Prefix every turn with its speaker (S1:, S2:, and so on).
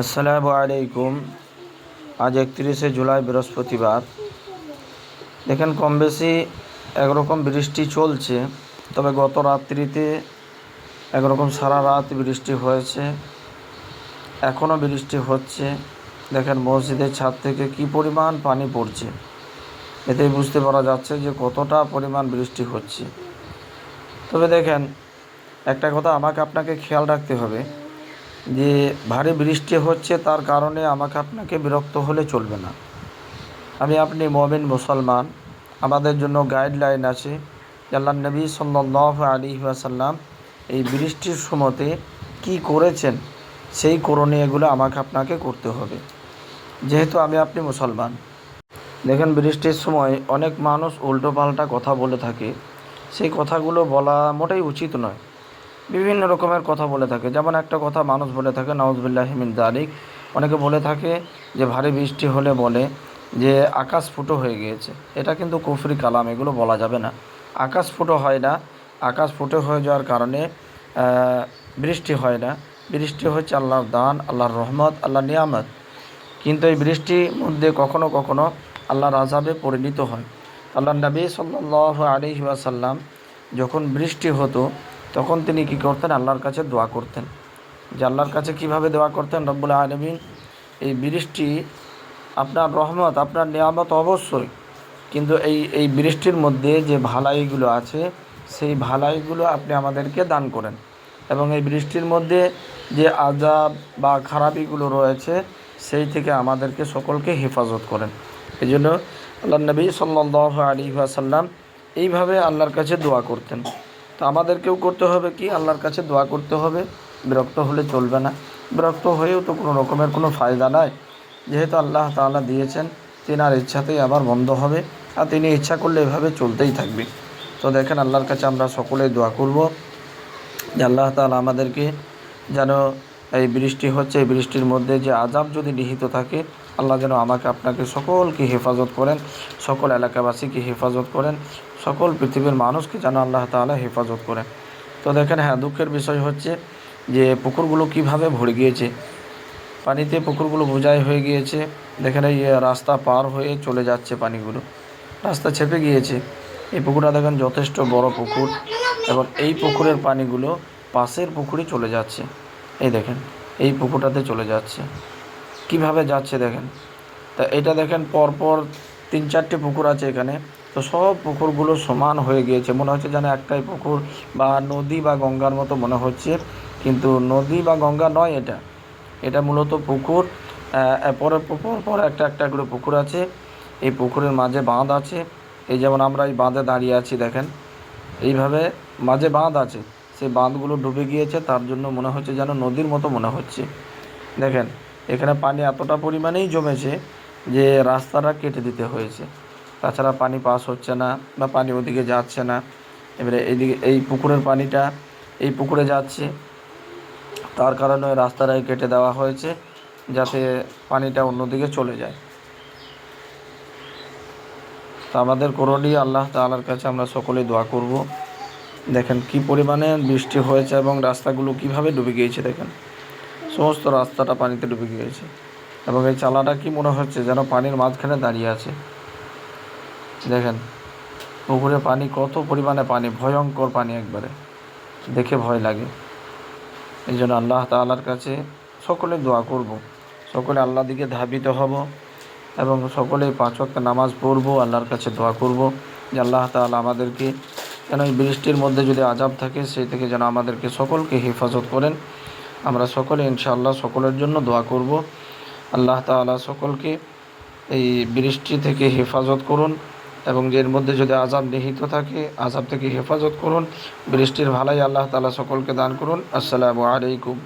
S1: আসসালামু আলাইকুম। আজ 31শে জুলাই বৃহস্পতিবার। দেখেন কম বেশি একরকম বৃষ্টি চলছে, তবে গত রাত্রিতে একরকম সারা রাত বৃষ্টি হয়েছে, এখনও বৃষ্টি হচ্ছে। দেখেন মসজিদের ছাদ থেকে কি পরিমাণ পানি পড়ছে, এতেই বুঝতে পারা যাচ্ছে যে কতটা পরিমাণ বৃষ্টি হচ্ছে। তবে দেখেন একটা কথা আমাকে আপনাকে খেয়াল রাখতে হবে যে ভারী বৃষ্টি হচ্ছে তার কারণে আমাকে আপনাকে বিরক্ত হলে চলবে না। আপনি মুমিন মুসলমান, আমাদের জন্য গাইডলাইন আছে। আল্লাহর নবী সাল্লাল্লাহু আলাইহি ওয়াসাল্লাম এই বৃষ্টির সময়তে কি করেছেন, সেই করণীয়গুলো আমাকে আপনাকে করতে হবে, যেহেতু আপনি মুসলমান। দেখেন বৃষ্টির সময় অনেক মানুষ উল্টোপাল্টা কথা বলে থাকে, সেই কথাগুলো বলা মোটেই উচিত নয়। বিভিন্ন রকমের কথা বলে থাকে, যেমন একটা কথা মানুষ বলে থাকে নাউজুবিল্লাহি মিন যালিক। অনেকে বলে থাকে যে ভারী বৃষ্টি হলে বলে যে আকাশ ফুটো হয়ে গিয়েছে। এটা কিন্তু কুফরি কালাম, এগুলো বলা যাবে না। আকাশ ফুটো হয় না। আকাশ ফুটো হয়ে যাওয়ার কারণে বৃষ্টি হয় না। বৃষ্টি হচ্ছে আল্লাহর দান, আল্লাহর রহমত, আল্লাহর নিয়ামত। কিন্তু এই বৃষ্টির মধ্যে কখনো কখনো আল্লাহর আযাবে পরিণত হয়। আল্লাহর নবী সাল্লাল্লাহু আলাইহি ওয়াসাল্লাম যখন বৃষ্টি হতো তখন তিনি কী করতেন? আল্লাহর কাছে দোয়া করতেন। যে আল্লাহর কাছে কীভাবে দোয়া করতেন? রব্বুল আলামিন, এই বৃষ্টি আপনার রহমত, আপনার নিয়ামত অবশ্যই, কিন্তু এই বৃষ্টির মধ্যে যে ভালাইগুলো আছে সেই ভালাইগুলো আপনি আমাদেরকে দান করেন, এবং এই বৃষ্টির মধ্যে যে আযাব বা খারাপিগুলো রয়েছে সেই থেকে আমাদেরকে সকলকে হেফাজত করেন। এই জন্য আল্লাহর নবী সাল্লাল্লাহু আলাইহি ওয়াসাল্লাম এইভাবে আল্লাহর কাছে দোয়া করতেন। তো আমাদেরকেও করতে হবে কি? আল্লাহর কাছে দোয়া করতে হবে। বিরক্ত হলে চলবে না। বিরক্ত হয়েও তো কোনো রকমের কোনো ফায়দা নাই, যেহেতু আল্লাহ তাআলা দিয়েছেন, তিনার ইচ্ছাতেই আবার বন্ধ হবে, আর তিনি ইচ্ছা করলে এভাবে চলতেই থাকবে। তো দেখেন আল্লাহর কাছে আমরা সকলেই দোয়া করব যে আল্লাহ তাআলা আমাদেরকে যেন এই বৃষ্টি হচ্ছে, এই বৃষ্টির মধ্যে যে আযাব যদি নিহিত থাকে, আল্লাহ যেন আমাকে আপনাকে সকলকে হেফাজত করেন, সকল এলাকাবাসীকে হেফাজত করেন, সকল পৃথিবীর মানুষকে যেন আল্লাহ তাআলা হেফাজত করেন। তো দেখেন দুঃখের বিষয় হচ্ছে যে পুকুরগুলো কিভাবে ভরে গিয়েছে পানিতে, পুকুরগুলো বোঝাই হয়ে গিয়েছে। দেখেন এই রাস্তা পার হয়ে চলে যাচ্ছে পানিগুলো, রাস্তা ছেপে গিয়েছে। এই পুকুরটা দেখেন যথেষ্ট বড় পুকুর, এবং এই পুকুরের পানিগুলো পাশের পুকুরে চলে যাচ্ছে। এই দেখেন এই পুকুরটাতে চলে যাচ্ছে, কিভাবে যাচ্ছে দেখেন। তা এটা দেখেন পরপর 3-4টে পুকুর আছে এখানে। তো সব পুকুরগুলো সমান হয়ে গিয়েছে, মনে হচ্ছে যেন একটাই পুকুর বা নদী বা গঙ্গার মতো মনে হচ্ছে, কিন্তু নদী বা গঙ্গা নয়, এটা মূলত পুকুর। পর একটা একটা করে পুকুর আছে। এই পুকুরের মাঝে বাঁধ আছে। এই যেমন আমরা এই বাঁধে দাঁড়িয়ে আছি, দেখেন এইভাবে মাঝে বাঁধ আছে, সেই বাঁধগুলো ডুবে গিয়েছে, তার জন্য মনে হচ্ছে যেন নদীর মতো মনে হচ্ছে। দেখেন এখানে পানি এতটা পরিমাণেই জমেছে যে রাস্তাটা কেটে দিতে হয়েছে, তাছাড়া পানি পাস হচ্ছে না বা পানি ওদিকে যাচ্ছে না। এবারে এইদিকে এই পুকুরের পানিটা এই পুকুরে যাচ্ছে, তার কারণে ওই রাস্তাটাই কেটে দেওয়া হয়েছে যাতে পানিটা অন্যদিকে চলে যায়। তো আমাদের করণীয় আল্লাহ তাআলার কাছে আমরা সকলেই দোয়া করব। দেখেন কি পরিমাণে বৃষ্টি হয়েছে এবং রাস্তাগুলো কিভাবে ডুবে গিয়েছে। দেখেন সমস্ত রাস্তাটা পানিতে ডুবে গিয়েছে, এবং এই চালাটা কি মনে হচ্ছে যেন পানির মাঝখানে দাঁড়িয়ে আছে। দেখেন পুকুরে পানি, কত পরিমাণে পানি, ভয়ঙ্কর পানি, একবারে দেখে ভয় লাগে। এই জন্য আল্লাহ তাআলার কাছে সকলে দোয়া করব, সকলে আল্লাহর দিকে ধাবিত হব, এবং সকলে 5 ওয়াক্ত নামাজ পড়ব, আল্লাহর কাছে দোয়া করব যে আল্লাহ তাআলা আমাদেরকে যেন এই বৃষ্টির মধ্যে যদি আযাব থাকে সেই থেকে যেন আমাদেরকে সকলকে হেফাজত করেন। আমরা সকলে ইনশাআল্লাহ সকলের জন্য দোয়া করব। আল্লাহ তাআলা সকলকে এই বৃষ্টি থেকে হেফাজত করুন, এবং এর মধ্যে যদি আযাব নিহিত থাকে আযাব থেকে হেফাজত করুন। বৃষ্টির ভালাই আল্লাহ তাআলা সকলকে দান করুন। আসসালামু আলাইকুম।